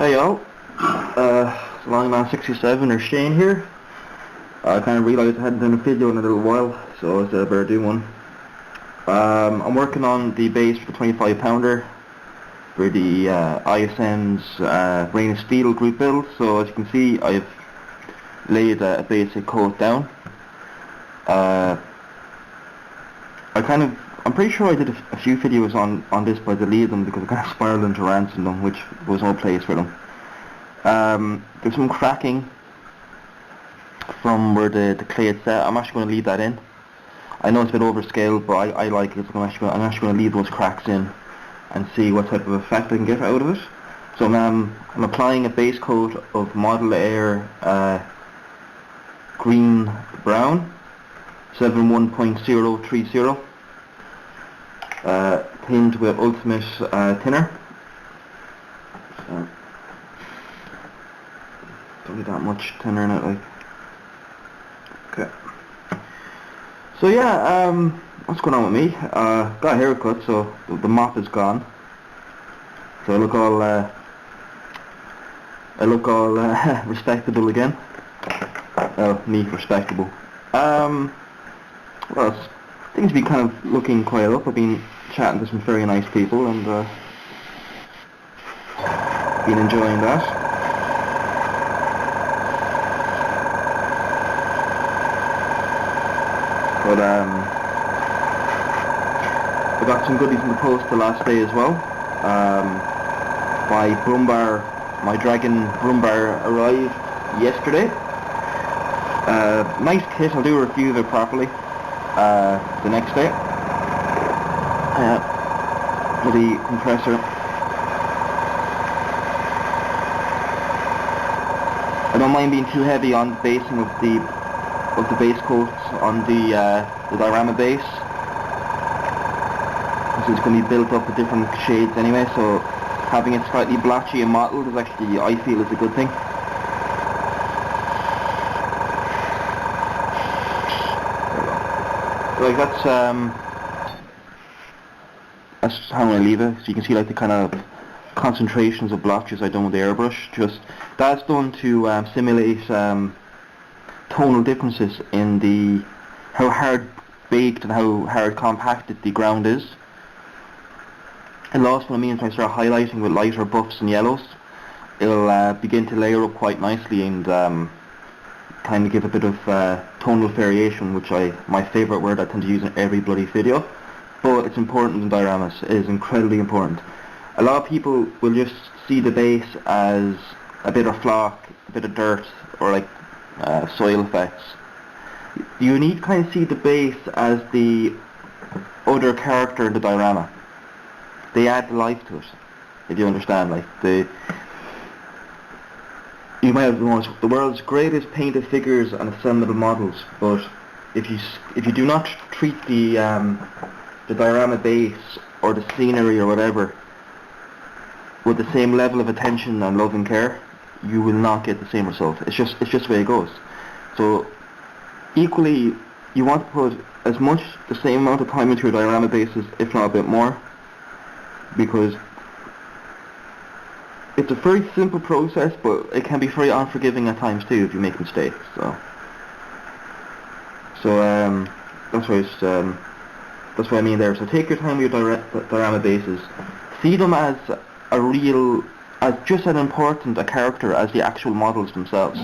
Hey y'all, Longman 67 or Shane here. I kind of realised I hadn't done a video in a little while, so I said I better do one. I'm working on the base for the 25 pounder for the ISM's Rain of Steel group build. So as you can see, I've laid a basic coat down. I'm pretty sure I did a few videos on this, but I deleted them because I kind of spiraled into rants in them, which was no place for them. There's some cracking from where the clay is set. I'm actually going to leave that in. I know it's a bit overscaled, but I like it, so I'm actually going to leave those cracks in and see what type of effect I can get out of it. So I'm applying a base coat of Model Air Green Brown 71.030, thinned with Ultimate Thinner. So, don't need that much thinner in it, like. Okay. So yeah, what's going on with me? Got a haircut, so the mop is gone. So I look all respectable again. Well, me respectable. What else? Things be kind of looking quite up. I've been chatting to some very nice people and been enjoying that. But I got some goodies in the post the last day as well. My Dragon Brumbar arrived yesterday. Nice kit. I'll do a review of it properly the next day. With the compressor. I don't mind being too heavy on the basing of the base coats on the Diorama base, because it's going to be built up with different shades anyway, so having it slightly blotchy and mottled is actually, I feel, is a good thing. Like that's how I'm going to leave it. So you can see like the kind of concentrations of blotches I've done with the airbrush. Just that's done to simulate tonal differences in how hard baked and how hard compacted the ground is. And last what I mean is when I start highlighting with lighter buffs and yellows, it'll begin to layer up quite nicely and kind of give a bit of tonal variation, which my favourite word I tend to use in every bloody video. But it's important in dioramas. It is incredibly important. A lot of people will just see the base as a bit of flock, a bit of dirt, or like soil effects. You need to kind of see the base as the other character in the diorama. They add life to it, if you understand. Like you might have the world's greatest painted figures and assembled models, but if you do not treat the diorama base or the scenery or whatever with the same level of attention and love and care, you will not get the same result. It's just the way it goes. So equally, you want to put the same amount of time into your diorama bases, if not a bit more, because it's a very simple process, but it can be very unforgiving at times too if you make mistakes. So that's what I mean there. So take your time with your diorama bases. See them as just as important a character as the actual models themselves.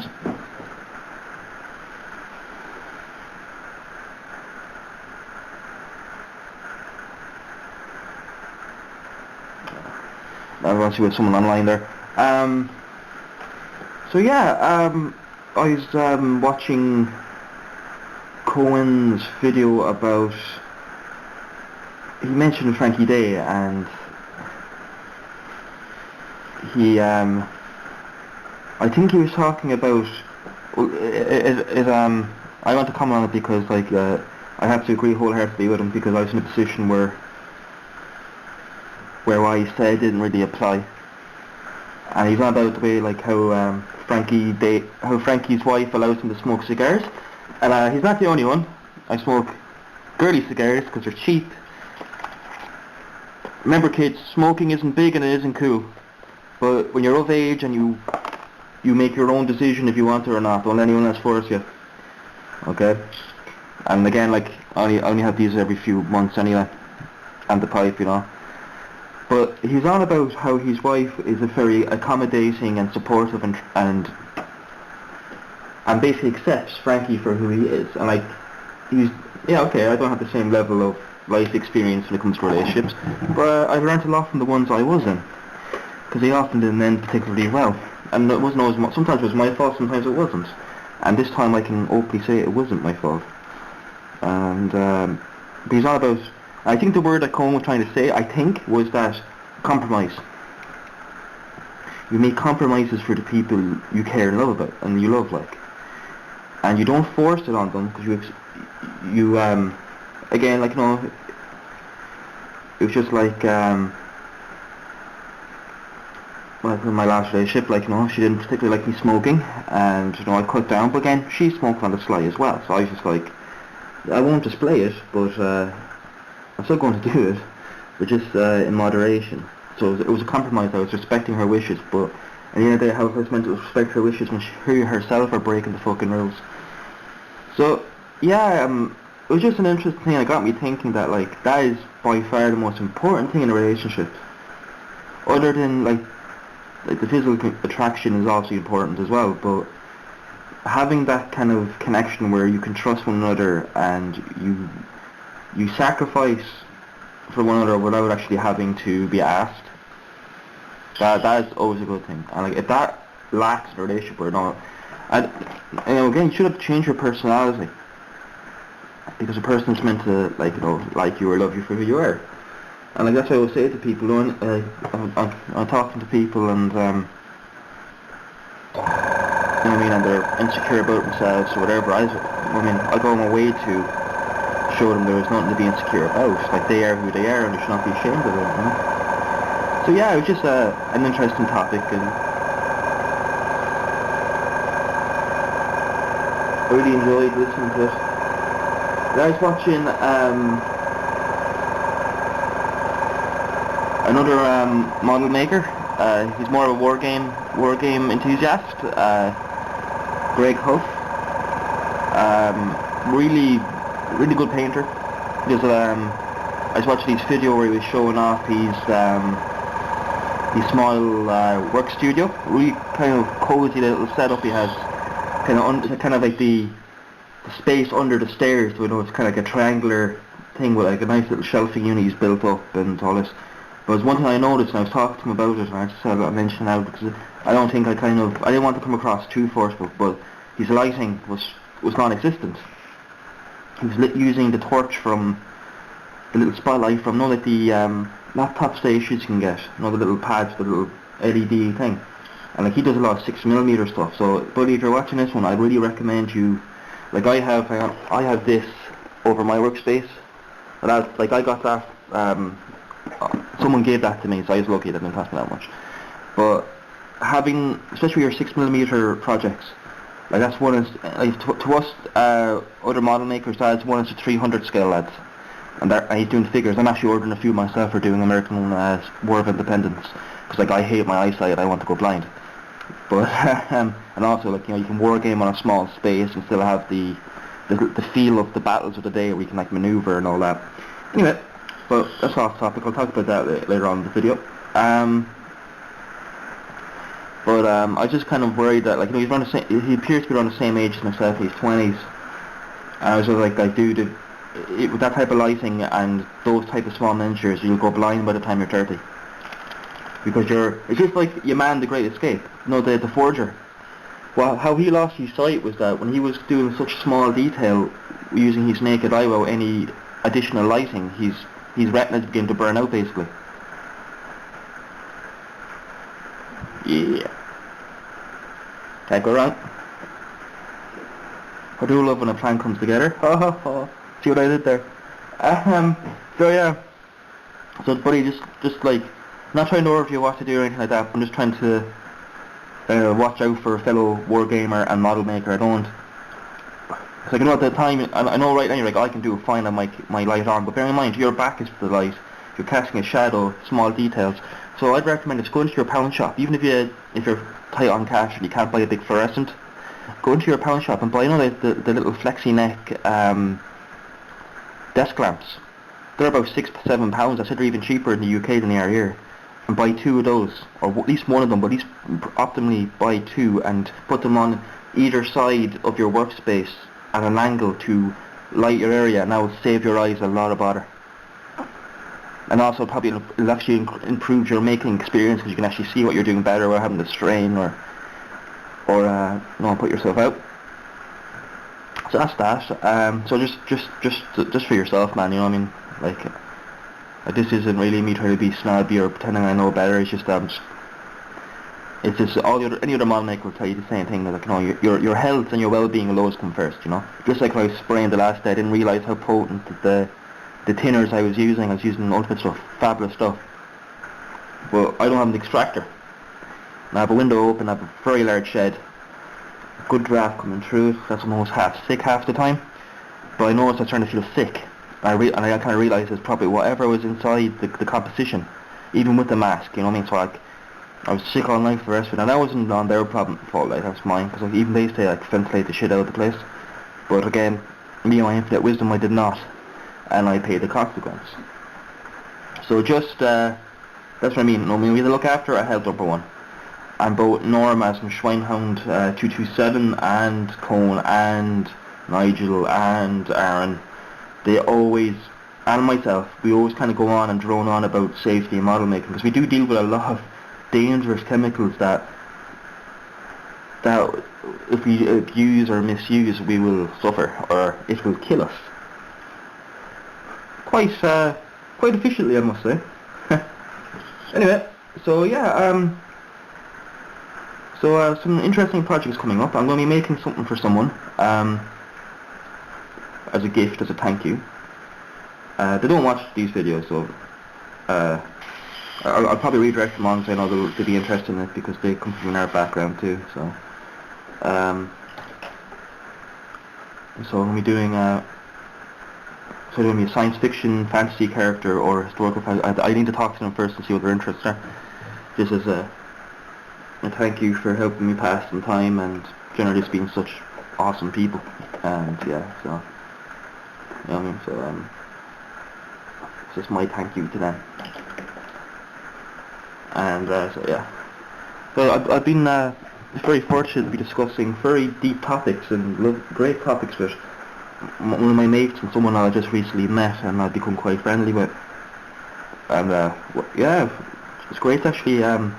I want to see with someone online there. So yeah, I was watching Cohen's video about. He mentioned Frankie Day, and I think he was talking about. I want to comment on it because I have to agree wholeheartedly with him, because I was in a position where what he said didn't really apply. And he's on about the way like how Frankie's wife allows him to smoke cigars, and he's not the only one. I smoke girly cigars because they're cheap. Remember kids, smoking isn't big and it isn't cool. But when you're of age and you make your own decision if you want to or not, don't let anyone else force you. Okay? And again, like, I only have these every few months anyway, and the pipe, you know. But he's on about how his wife is a very accommodating and supportive and basically accepts Frankie for who he is. And like, yeah, okay, I don't have the same level of life experience when it comes to relationships, but I've learned a lot from the ones I was in, because they often didn't end particularly well. And it wasn't always sometimes it was my fault, sometimes it wasn't. And this time I can openly say it wasn't my fault. And but he's on about, I think the word that Cohen was trying to say, I think, was that compromise. You make compromises for the people you care and love about, and you love, like. And you don't force it on them, because you again, like, you know, it was just like, like in my last relationship, like, you know, she didn't particularly like me smoking, and, you know, I cut down, but again, she smoked on the sly as well, so I was just like, I won't display it, but I'm still going to do it, but just in moderation. So it was a compromise. I was respecting her wishes, but at the end of the day, how I was meant to respect her wishes when she herself are breaking the fucking rules. So yeah, it was just an interesting thing. It got me thinking that, like, that is by far the most important thing in a relationship, other than like the physical attraction is obviously important as well, but having that kind of connection where you can trust one another and you sacrifice for one another without actually having to be asked, that is always a good thing. And like, if that lacks in a relationship or not, and you know, again, you should have to change your personality, because a person's meant to, like, you know, like you or love you for who you are. And like, that's what I always say to people when I'm talking to people, and you know what I mean, and they're insecure about themselves or whatever. I go my way to show them there is nothing to be insecure about. Like, they are who they are, and they should not be ashamed of it, you know? So yeah, it was just an interesting topic, and I really enjoyed listening to it. I was watching another model maker. He's more of a war game enthusiast. Greg Huff. Really good painter. Because I was watching his video where he was showing off his small work studio. Really kind of cozy little setup he has. Kind of like the space under the stairs. You know, it's kind of like a triangular thing with like a nice little shelving unit he's built up and all this. But there's one thing I noticed, and I was talking to him about it, and I just said I mentioned now because I don't think I didn't want to come across too forceful, but his lighting was non-existent. He was using the torch from the little spotlight from, like the laptop stations you can get, the little pads, the little LED thing. And like, he does a lot of 6mm stuff. So, buddy, if you're watching this one, I'd really recommend you. Like, I have this over my workspace. And I got that. Someone gave that to me, so I was lucky that didn't cost me that much. But having, especially your 6mm projects, like, that's one is like, to us other model makers, that's 1:300 scale, lads. And he's doing figures. I'm actually ordering a few myself for doing American War of Independence, because like, I hate my eyesight. I want to go blind. But and also, like, you know, you can war game on a small space and still have the feel of the battles of the day, where you can like maneuver and all that. Anyway, but that's off topic. I'll talk about that later on in the video. But I was just kind of worried that, like, you know, he appears to be around the same age as myself. He's 20s. And I was just like, dude, with that type of lighting and those type of small miniatures, you'll go blind by the time you're 30. Because it's just like your man, The Great Escape. The forger. Well, how he lost his sight was that when he was doing such small detail, using his naked eye without any additional lighting, his retinas began to burn out, basically. Yeah. Can't go wrong. I do love when a plan comes together. See what I did there? So yeah. So, buddy, just like, not trying to order you what to do or anything like that. I'm just trying to watch out for a fellow wargamer and model maker. I don't. Cause like, you know, at the time, I know right now you're like, I can do fine on my light on, but bear in mind, your back is to the light. You're casting a shadow, small details. So I'd recommend just go into your pound shop, even if you're tight on cash and you can't buy a big fluorescent. Go into your pound shop and buy, you know, the little flexi neck desk lamps. They're about £6 to £7. I said they're even cheaper in the UK than they are here. And buy 2 of those, or at least one of them, but at least optimally buy 2 and put them on either side of your workspace at an angle to light your area, and that will save your eyes a lot of bother. And also probably it'll actually improve your making experience because you can actually see what you're doing better without having to strain or put yourself out. So that's that. So just for yourself, man. You know what I mean? Like this isn't really me trying to be snobby or pretending I know better. It's just it's just any other model maker will tell you the same thing. Like, you know, your health and your well-being will always come first. You know, just like when I was spraying the last day, I didn't realise how potent the thinners I was using ultimate stuff, fabulous stuff. But I don't have an extractor. And I have a window open. I have a very large shed. Good draft coming through. That's almost half sick half the time. But I noticed I was starting to feel sick. And I kind of realised it's probably whatever was inside the composition, even with the mask. You know what I mean? So I was sick all night for the rest of it. And that wasn't on their fault. Like, that's mine. Because even they say I ventilate the shit out of the place. But again, me and my infinite wisdom, I did not. And I paid the consequence. So just that's what I mean. You know, we look after our health, number one. And both Normas and Schweinhound 227 and Cone and Nigel and Aaron, they always, and myself, we always kind of go on and drone on about safety and model making, because we do deal with a lot of dangerous chemicals that if we abuse or misuse, we will suffer, or it will kill us. Quite efficiently, I must say. Anyway, so yeah, some interesting projects coming up. I'm going to be making something for someone as a gift, as a thank you. They don't watch these videos, so I'll probably redirect them on, so I know they'll be interested in it because they come from an art background too. So I'm going to be doing a science fiction, fantasy character or historical fantasy. I need to talk to them first and see what their interests are. Just as a thank you for helping me pass some time and generally just being such awesome people. And yeah, so you know what I mean. So it's just my thank you to them. And so yeah, so I've been very fortunate to be discussing very deep topics and great topics with one of my mates and someone I just recently met and I've become quite friendly with. And yeah, it's great to actually have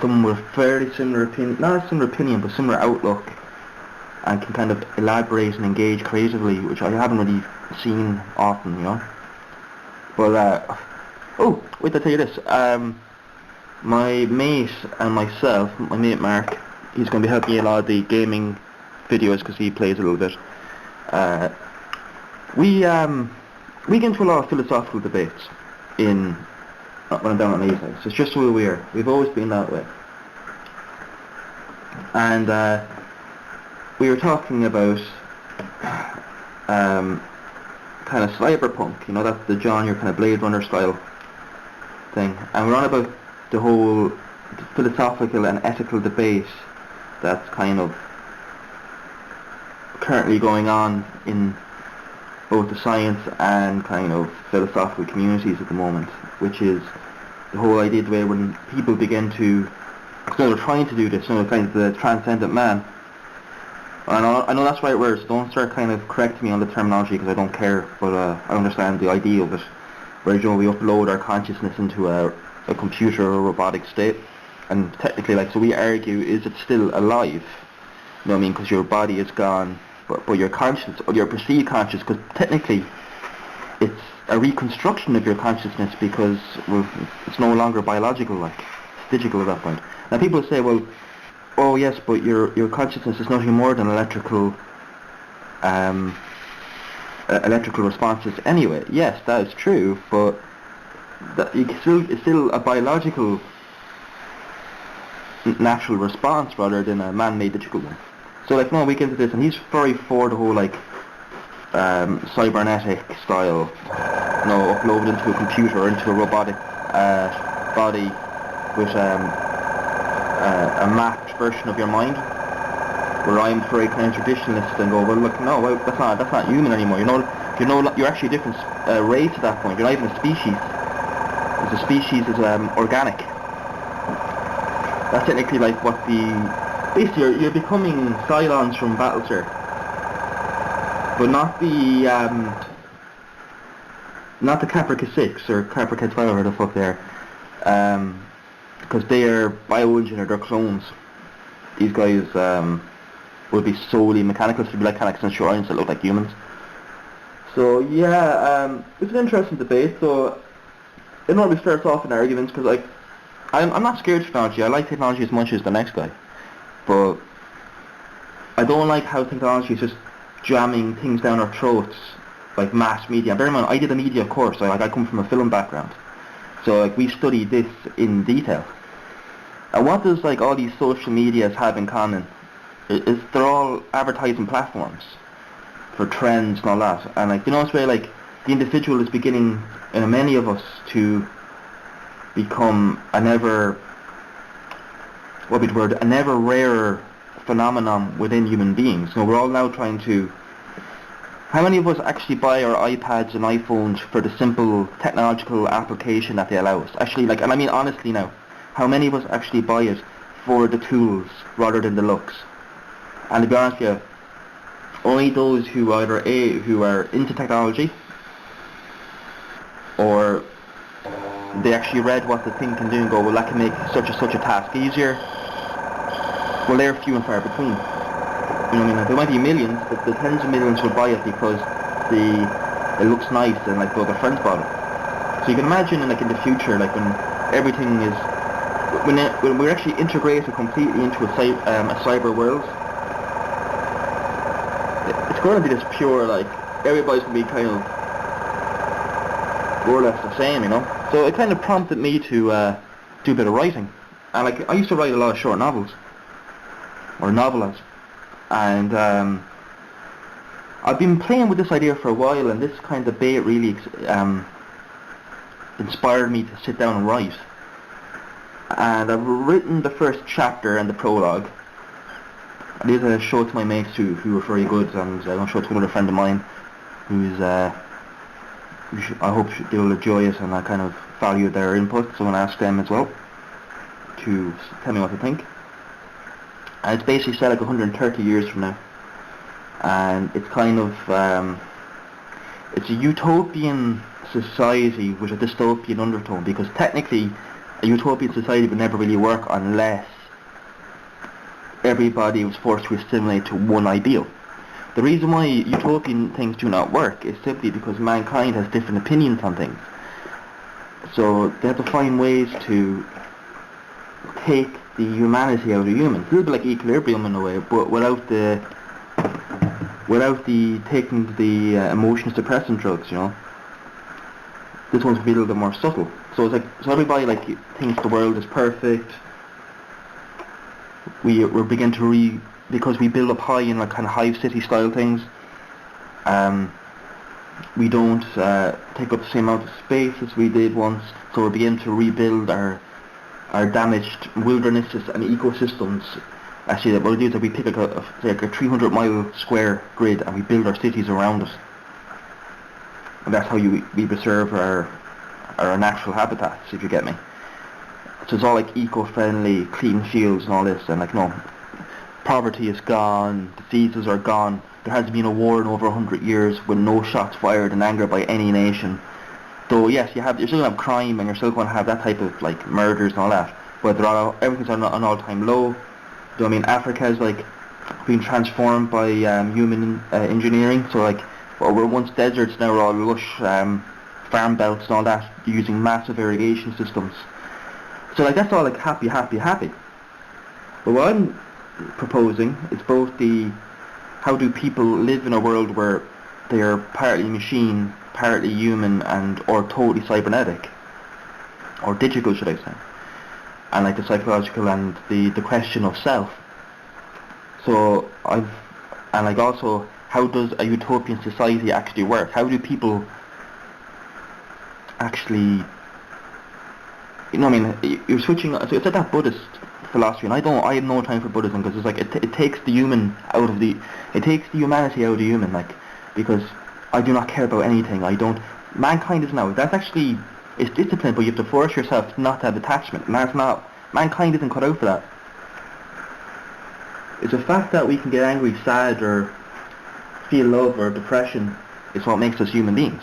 someone with fairly similar opinion, not a similar opinion, but similar outlook, and can kind of elaborate and engage creatively, which I haven't really seen often, you know. But oh, wait, I'll tell you this. My mate and myself, my mate Mark, he's going to be helping me a lot of the gaming videos because he plays a little bit. We get into a lot of philosophical debates when I'm down on these days. It's just who we are. We've always been that way. And we were talking about kind of cyberpunk, you know, that's the genre, kind of Blade Runner style thing. And we're on about the whole philosophical and ethical debate that's kind of currently going on in both the science and kind of philosophical communities at the moment, which is the whole idea the way when people begin to, because they're trying to do this, you know, kind of the transcendent man. And I know that's right words, don't start kind of correcting me on the terminology because I don't care, but I understand the idea of it, where, you know, we upload our consciousness into a computer or robotic state, and technically, like, so we argue, is it still alive? You know what I mean? Because your body is gone, but your conscience, or your perceived consciousness, because technically it's a reconstruction of your consciousness because it's no longer biological, like, it's digital at that point. Now people say, well, oh yes, but your consciousness is nothing more than electrical responses anyway. Yes, that is true, but it's still a biological natural response rather than a man-made digital one. So like, no, we get into this, and he's very for the whole like cybernetic style, you know, uploaded into a computer or into a robotic body with a mapped version of your mind, where I'm very kind of traditionalist and go, well, look, no, well, that's not human anymore. You're actually a different race at that point. You're not even a species. Because a species is organic. That's technically like what basically you're becoming Cylons from Battlestar, but not the Caprica 6 or Caprica 12 or the fuck they are, because they are bioengineered, they're clones. These guys will be solely mechanical, so they'll be like kind of Centurions that look like humans. So yeah, it's an interesting debate. So it normally starts off in arguments, because like I'm not scared of technology. I like technology as much as the next guy, but I don't like how technology is just jamming things down our throats, like mass media. Bear in mind, I did a media course. I come from a film background, so like we studied this in detail. And what does like all these social medias have in common? Is they're all advertising platforms for trends and all that. And like it's where like the individual is beginning, in many of us, to become an ever rarer phenomenon within human beings. So we're all now trying to. How many of us actually buy our iPads and iPhones for the simple technological application that they allow us? Actually, like, and I mean honestly now, how many of us actually buy it for the tools rather than the looks? And to be honest with you, only those who who are into technology, or they actually read what the thing can do and go, well, that can make such a task easier. Well, they're few and far between. You know what I mean? There might be millions, but the tens of millions will buy it because it looks nice and like their friends bought it. So you can imagine, like in the future, like when everything is, when we're actually integrated completely into a cyber world, it's going to be this pure, like everybody's going to be kind of more or less the same, So it kind of prompted me to do a bit of writing, and like I used to write a lot of short novels or novellas. And I've been playing with this idea for a while, and this kind of debate really inspired me to sit down and write. And I've written the first chapter and the prologue. I did show it to my mates who were very good, and I'm going to show it to another friend of mine who's I hope they will enjoy it, and I kind of value their input, so I'm going to ask them as well to tell me what they think. And it's basically set like 130 years from now, and it's kind of it's a utopian society with a dystopian undertone, because technically a utopian society would never really work unless everybody was forced to assimilate to one ideal. The reason why utopian things do not work is simply because mankind has different opinions on things. So they have to find ways to take the humanity out of humans. It's a little bit like equilibrium in a way, but without the taking the emotion suppressant drugs, This one's a little bit more subtle. So it's like, so everybody like thinks the world is perfect. We're beginning to because we build up high in like kind of hive city style things. We don't take up the same amount of space as we did once, so we're beginning to rebuild our damaged wildernesses and ecosystems. Actually, what we do is that we pick like a 300-mile square grid and we build our cities around it. And that's how we preserve our natural habitats, if you get me. So it's all like eco-friendly, clean fields and all this, and like poverty is gone, diseases are gone. There hasn't been a war in over 100 years with no shots fired in anger by any nation. Though yes, you're still going to have crime, and you're still going to have that type of like murders and all that. But everything's on an all-time low. I mean, Africa is like being transformed by human engineering. So like, what were once deserts now are all lush farm belts and all that, using massive irrigation systems. So like that's all like happy. But what I'm proposing is both how do people live in a world where they are partly machine, partly human, or totally cybernetic, or digital, should I say? And like the psychological and the question of self. So also, how does a utopian society actually work? How do people actually you know what I mean, you're switching, so it's like that Buddhist philosophy, and I have no time for Buddhism, because it's like, it takes the human out of the, it takes the humanity out of the human, like, because I do not care about anything, mankind is now, that's actually, it's discipline, but you have to force yourself not to have attachment, and that's not, mankind isn't cut out for that. It's the fact that we can get angry, sad, or feel love or depression is what makes us human beings.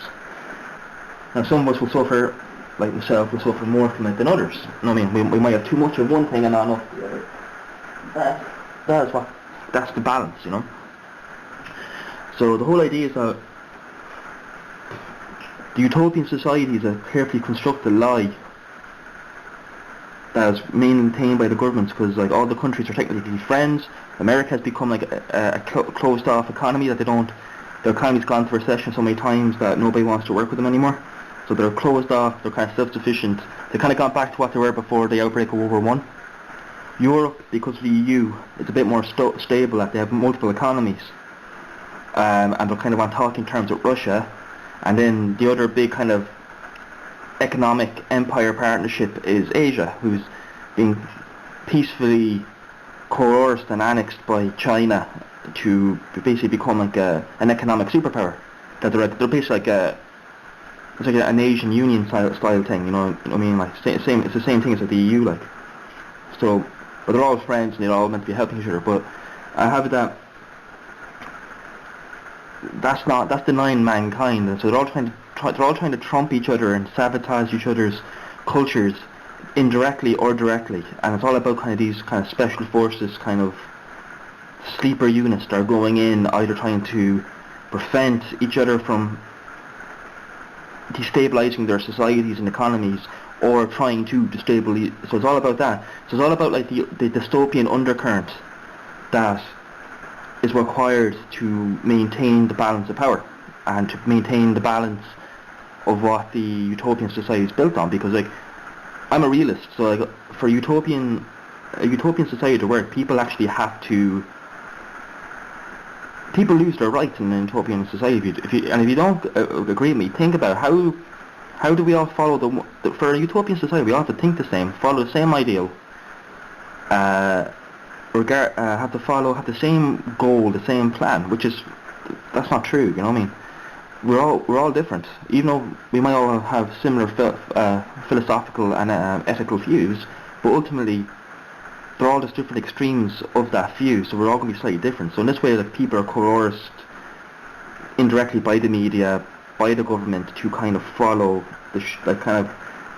Now some of us will suffer, like myself, will suffer more from it than others. You know what I mean? We might have too much of one thing and not enough of the other. That's the balance, you know? So the whole idea is that the utopian society is a carefully constructed lie that is maintained by the governments, because like all the countries are technically friends. America has become like a closed off economy that their economy's gone through recession so many times that nobody wants to work with them anymore. So they're closed off, they're kind of self-sufficient. They kind of got back to what they were before the outbreak of World War One. Europe, because of the EU, is a bit more stable, that they have multiple economies. And they're kind of on talking terms with Russia. And then the other big kind of economic empire partnership is Asia, who's being peacefully coerced and annexed by China to basically become like an economic superpower. That they're basically like it's like an Asian Union style thing, you know what I mean? Like same, it's the same thing as like the EU, like. So, but they're all friends and they're all meant to be helping each other. But I have it that that's denying mankind, and so they're all trying to trump each other and sabotage each other's cultures, indirectly or directly. And it's all about kind of these kind of special forces, kind of sleeper units that are going in, either trying to prevent each other from destabilizing their societies and economies, or trying to destabilize. So it's all about that. So it's all about like the dystopian undercurrent that is required to maintain the balance of power and to maintain the balance of what the utopian society is built on. Because like, I'm a realist, so like for a utopian society to work, people actually have to. People lose their rights in an utopian society. If you don't agree with me, think about how do we all follow for a utopian society? We all have to think the same, follow the same ideal, have the same goal, the same plan. That's not true. You know what I mean? We're all different, even though we might all have similar philosophical and ethical views, but ultimately they're all just different extremes of that view, so we're all going to be slightly different. So in this way, like, people are coerced indirectly by the media, by the government, to kind of follow they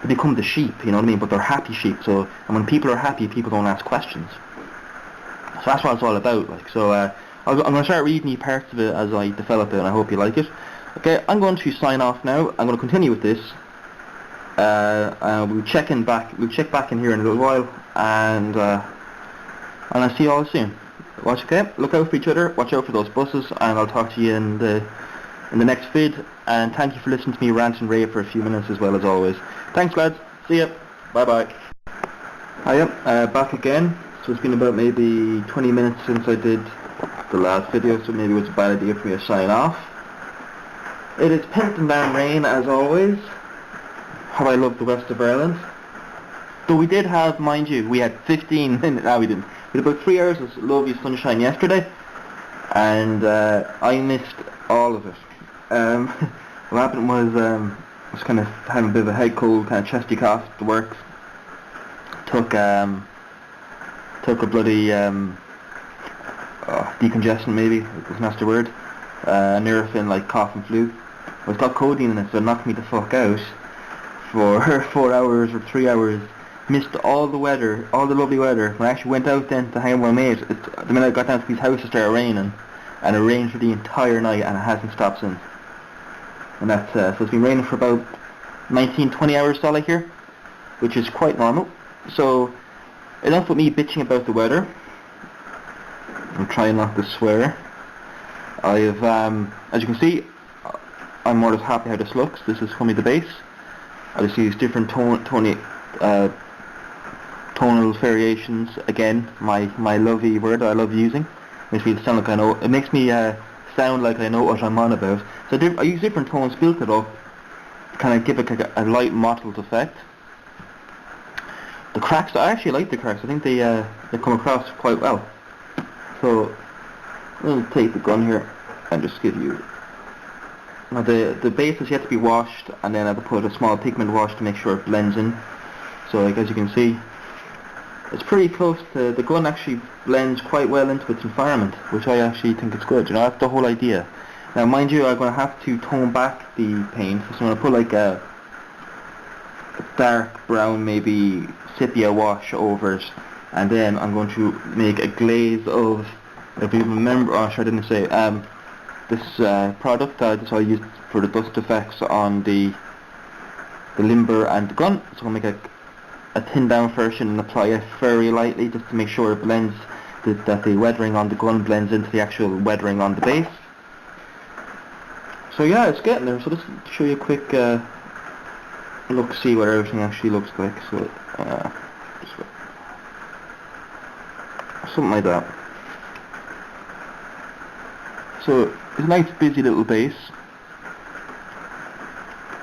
become the sheep, you know what I mean? But they're happy sheep. So, and when people are happy, people don't ask questions. So that's what it's all about. Like, so I'm going to start reading you parts of it as I develop it, and I hope you like it. Okay, I'm going to sign off now. I'm going to continue with this. We'll check back in here in a little while, and I'll see you all soon. Okay? Look out for each other, watch out for those buses, and I'll talk to you in the next vid. And thank you for listening to me rant and rave for a few minutes as well, as always. Thanks, lads. See ya. Bye bye. Hiya, back again. So it's been about maybe 20 minutes since I did the last video, so maybe it was a bad idea for me to sign off. It is pelting down rain as always. How I love the west of Ireland. Though we did have, mind you, we had 15 minutes, no we didn't. We had about 3 hours of lovely sunshine yesterday, and I missed all of it. What happened was, I was kind of having a bit of a head cold, kind of chesty cough at the works. Took a bloody decongestant, maybe, isn't that the word? Nurofen, like cough and flu. Well, it's got codeine in it, so it knocked me the fuck out for 4 hours or 3 hours. Missed all the weather, all the lovely weather. When I actually went out then to hang out with my mates, the minute I got down to these houses, it started raining, and it rained for the entire night, and it hasn't stopped since. And that's so it's been raining for about 19-20 hours solid here, which is quite normal. So enough with me bitching about the weather. I'm trying not to swear. I've as you can see, I'm more or less happy how this looks. This is Hummy the bass. I just use different tonal variations. Again, my lovely word that I love using. Makes me sound like I know. It makes me sound like I know what I'm on about. So I use different tones, built it up, kind of give it a light mottled effect. The cracks, I actually like the cracks. I think they come across quite well. So I'll take the gun here and just give you. Now the base is yet to be washed, and then I have to put a small pigment wash to make sure it blends in. So like as you can see, it's pretty close to, the gun actually blends quite well into its environment, which I actually think is good. You know, that's the whole idea. Now mind you, I'm going to have to tone back the paint, so I'm going to put like a dark brown, maybe sepia wash over it, and then I'm going to make a glaze of, if you remember, oh sure I didn't say, this product that I used for the dust effects on the limber and the gun. So I'll make a thin down version and apply it very lightly just to make sure it blends, that the weathering on the gun blends into the actual weathering on the base. So yeah, it's getting there. So let's show you a quick look, see what everything actually looks like. So just something like that. So it's a nice busy little base.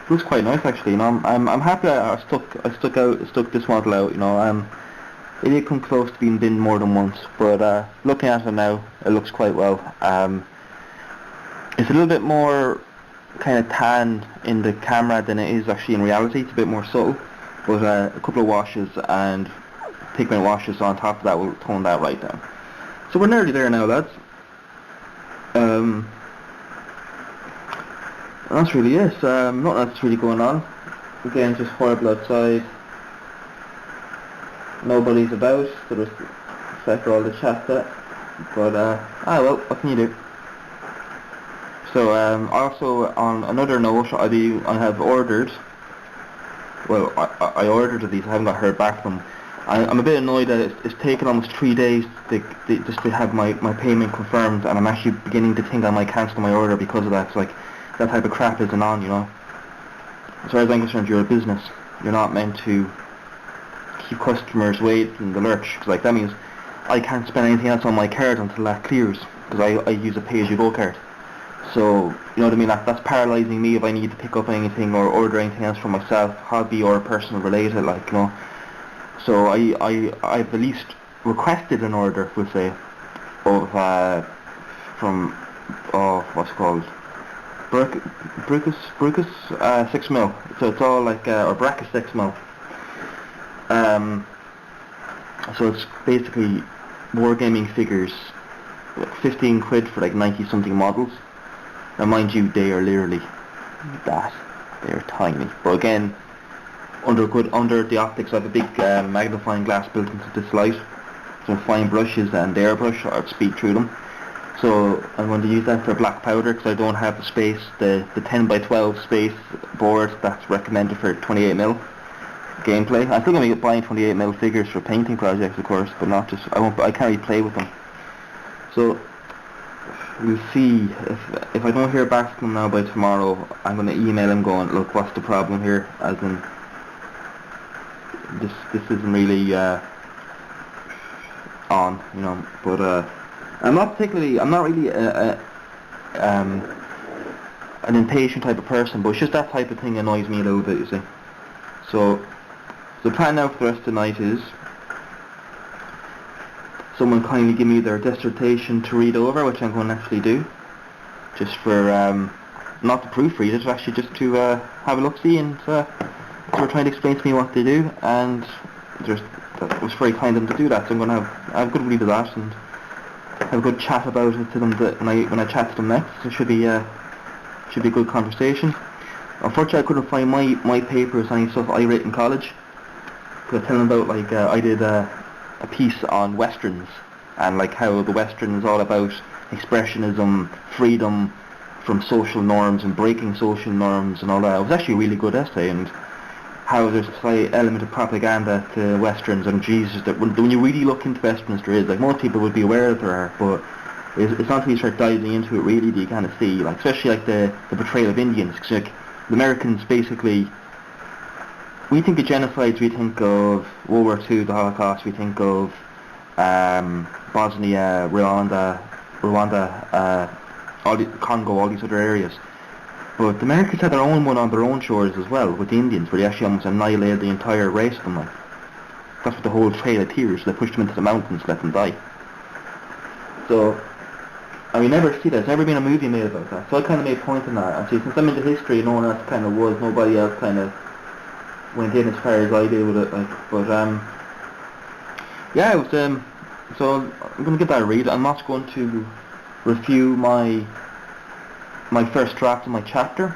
Looks quite nice actually. You know, I'm happy I stuck this model out. You know, it did come close to being binned more than once, but looking at it now, it looks quite well. It's a little bit more kind of tan in the camera than it is actually in reality. It's a bit more subtle, but a couple of washes and pigment washes on top of that will tone that right down. So we're nearly there now, lads. That's really it. Nothing else really going on. Again, just horrible outside. Nobody's about. There was for all the chat there. But well, what can you do? So also on another note, I have ordered. Well, I ordered these. I haven't got heard back from them. I'm a bit annoyed that it's taken almost 3 days just to have my payment confirmed, and I'm actually beginning to think I might cancel my order because of that. It's like, that type of crap isn't on, you know. As far as I'm concerned, you're a business. You're not meant to keep customers waiting in the lurch. Cause like that means I can't spend anything else on my card until that clears, because I use a pay-as-you-go card. So, you know what I mean, that's paralysing me if I need to pick up anything or order anything else for myself, hobby or personal related, like, you know. So I've at least requested an order, we'll say, of from what's it called, Brucus 6mm. So it's all like or Brackus 6mm. So it's basically wargaming figures, 15 quid for like 90 something models. Now mind you, they are literally that. They are tiny. But again, under the optics, I have a big magnifying glass built into this light. Some fine brushes and airbrush, I'd speed through them. So I'm going to use that for black powder because I don't have the space, the 10x12 space board that's recommended for 28mm gameplay. I'm still going to be buying 28mm figures for painting projects, of course, but not just, I can't really play with them. So we'll see. If I don't hear back from him now by tomorrow, I'm going to email him going, look, what's the problem here? As in, this isn't really on, you know. But I'm not really an impatient type of person, but it's just that type of thing annoys me a little bit, you see. So the plan now for the rest of the night is someone kindly give me their dissertation to read over, which I'm going to actually do, just for not to proofread it, actually just to have a look-see and sort of trying to explain to me what they do, and that was very kind of them to do that. So I'm going to have a good read of that and have a good chat about it to them when I chat to them next. So it should be a good conversation. Unfortunately, I couldn't find my papers, any stuff I wrote in college. Because I tell them about, like, I did a piece on westerns and like how the western is all about expressionism, freedom from social norms and breaking social norms and all that. It was actually a really good essay, and how there's a slight element of propaganda to westerns, and Jesus, that when you really look into westerns, there is, like, most people would be aware that there are, but it's not until you start diving into it really that you kind of see, like, especially like the portrayal of Indians, because like the Americans basically, we think of genocides, we think of World War II, the Holocaust, we think of Bosnia, Rwanda, Congo, all these other areas. But the Americans had their own one on their own shores as well, with the Indians, where they actually almost annihilated the entire race of them. Like, That's what the whole Trail of Tears. They pushed them into the mountains, let them die. So, and we never see that. There's never been a movie made about that. So I kind of made a point in that. And see, since I'm into history, no one else kind of was. Nobody else kind of went in as far as I did with it. Like, but yeah, it was. So I'm going to give that a read. I'm not going to review my first draft of my chapter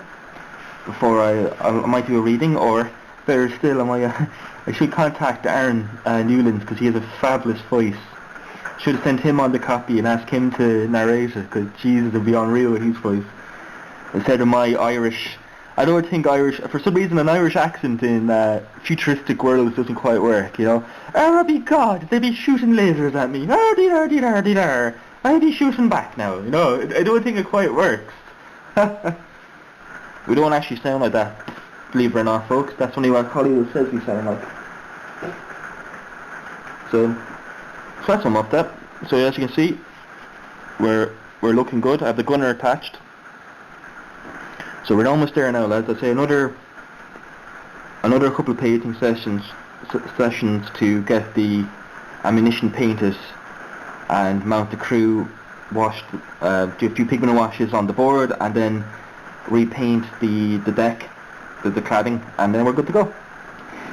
before I might do a reading, or better still, I should contact Aaron Newlands, because he has a fabulous voice. Should have sent him on the copy and asked him to narrate it, because Jesus, it'd be unreal with his voice. Instead of my Irish, I don't think Irish, for some reason an Irish accent in futuristic worlds doesn't quite work, you know. Oh, be God, they be shooting lasers at me. Oh, dee-dar. I'll be shooting back now, you know. I don't think it quite works. We don't actually sound like that, believe it or not, folks. That's only what Hollywood says we sound like. So that's some of that. So as you can see, we're looking good. I have the gunner attached. So we're almost there now, lads. I'd say another couple of painting sessions to get the ammunition painted and mount the crew, washed, do a few pigment washes on the board, and then repaint the deck, the cladding, and then we're good to go.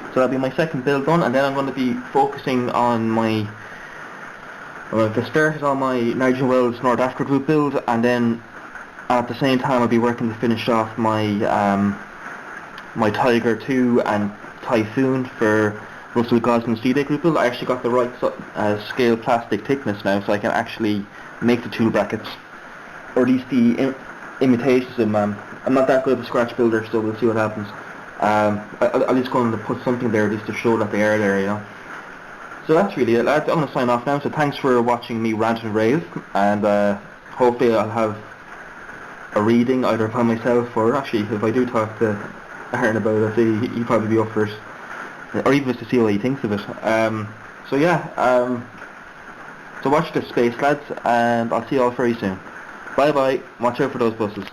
So that'll be my second build done, and then I'm going to be focusing on my the start on my Nigel Wells North Africa group build, and then at the same time I'll be working to finish off my my Tiger 2 and Typhoon for Russell Goslin's D-Day group build. I actually got the right scale plastic thickness now, so I can actually make the tool brackets, or at least the imitations of them. I'm not that good of a scratch builder, so we'll see what happens. I'll just going to put something there just to show that they are there, you know. So that's really it, lads. I'm going to sign off now, so thanks for watching me rant and rave, and hopefully I'll have a reading either by myself, or actually if I do talk to Aaron about it, he'd probably be up for it, or even just to see what he thinks of it. So yeah, so watch this space, lads, and I'll see you all very soon. Bye bye, watch out for those buses.